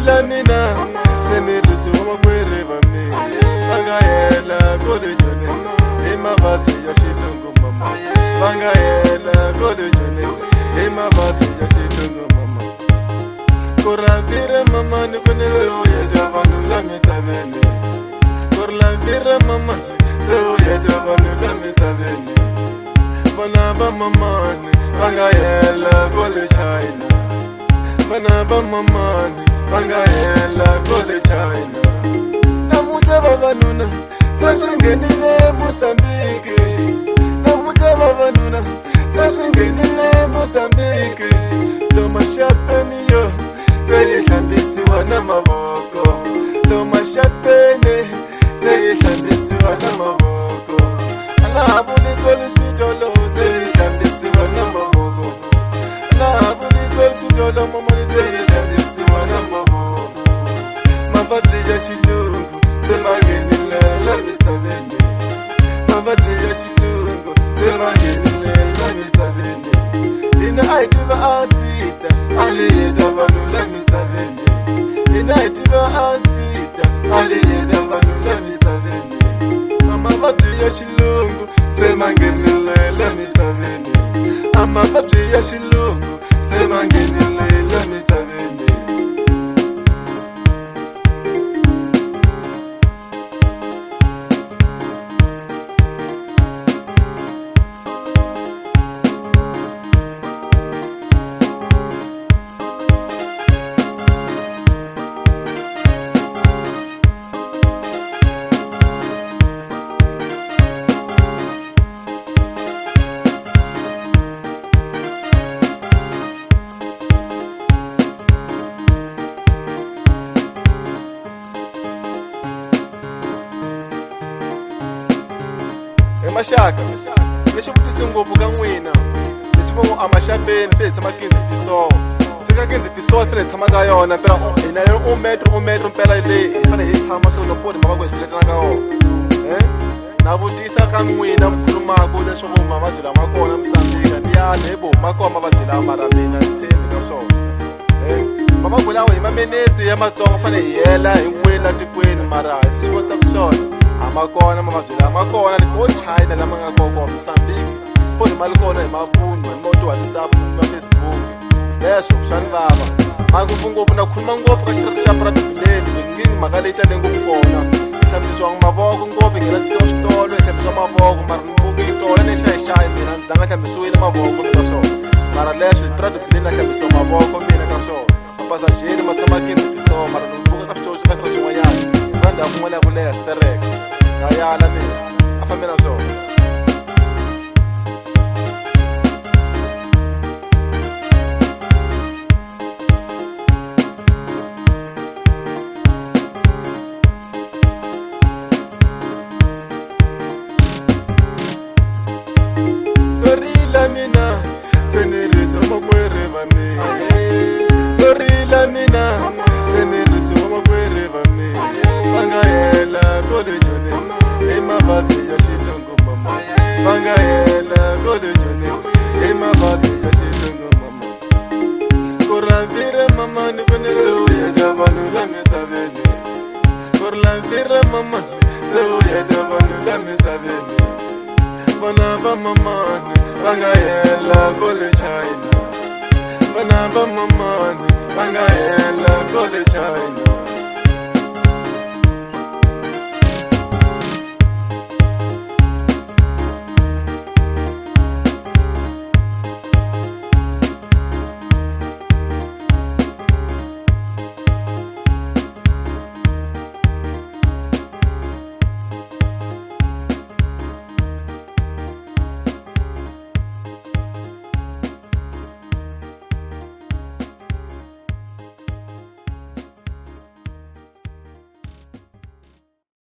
Torila mina senirisi umakwere vami Bangayela kode jone Imavati ya shilungu mama Bangayela kode jone Imavati ya shilungu mama Kuravire mama nikune uye javanu la misavene Kuravire mama uye javanu la misavene Banaba mamani Bangayela kole China Banaba mamani Bangayela kole China Namuja babanuna Sashingenile Mozambique Namuja babanuna Sashingenile Mozambique Loma shapeni yo Seyihlambisiwa namaboko Loma shapeni Seyihlambisiwa namaboko Alabuli kole shitolo Seyihlambisiwa namaboko Alabuli kole shitolo Momani seyihlambisiwa namaboko Mabati ya shilungu Semangenile lamisavene Mabati ya shilungu Semangenile lamisavene Ina aitiva asita Aliyeda vanu lamisavene Ina aitiva asita Aliyeda vanu lamisavene Mabati ya shilungu Semangenile lamisavene Mabati ya shilungu Semangenile lamisavene Mashaka lexi vutisi ngopfu ka n'wina leswi va ngo a maxapeni ti hi tshama kinzi piso se ka kinzi piso fane hi tshama ka yona mpela hina yo metro mpela leyi hi fane hi tshama hlonoponi mavako hi swiletana ka yona na vutisa ka n'wina mikhulumako leswaku mavabyi lama kona Mozambique ni yani hi vo ma kona mavabyi lawa mara mina ni tshembi ka swona mavabyi lawa hi mamenetsi ya matsongo fane hi hela hinkwenu la tikweni mara hi swi vonisaka swona Amakona mavabyi lama kona ni ko China lama nga kona Mozambique foni mali kona hi mavunwa ni moto wa WhatsApp na Facebook leswo swa ni vava ngopfu na khuluma ngopfu ka xitirata xa Pratbileni ngi mhaka leyi tale ngopfu kona hlambisiwa mavoko ngopfu ngena switolo hi hlambisiwa mavoko mara ni mbuki yi tola lexi a hi xayi mina ndzi zanga hlambisiwile mavoko ka swona mara leswi Pratbileni na hlambisiwa mavoko mina ka swona mapasajeni ma tshama kinzi piso mara ni mbuka ka switolo ka swilo swin'wanyana na ndhawu kun'wana ya ku leha stereka Ayala mina afambela swona Torila mina senirisi umakwere vami Torila mina senirisi umakwere vami Bangayela kode jone Imavati ya shilungu mama Bangayela kode jone Imavati ya shilungu mama Kuravire mama nikune uye javanu la misavene Kuravire mama uye javanu la misavene Banaba mamani Bangayela kole China Banaba mamani Bangayela kole China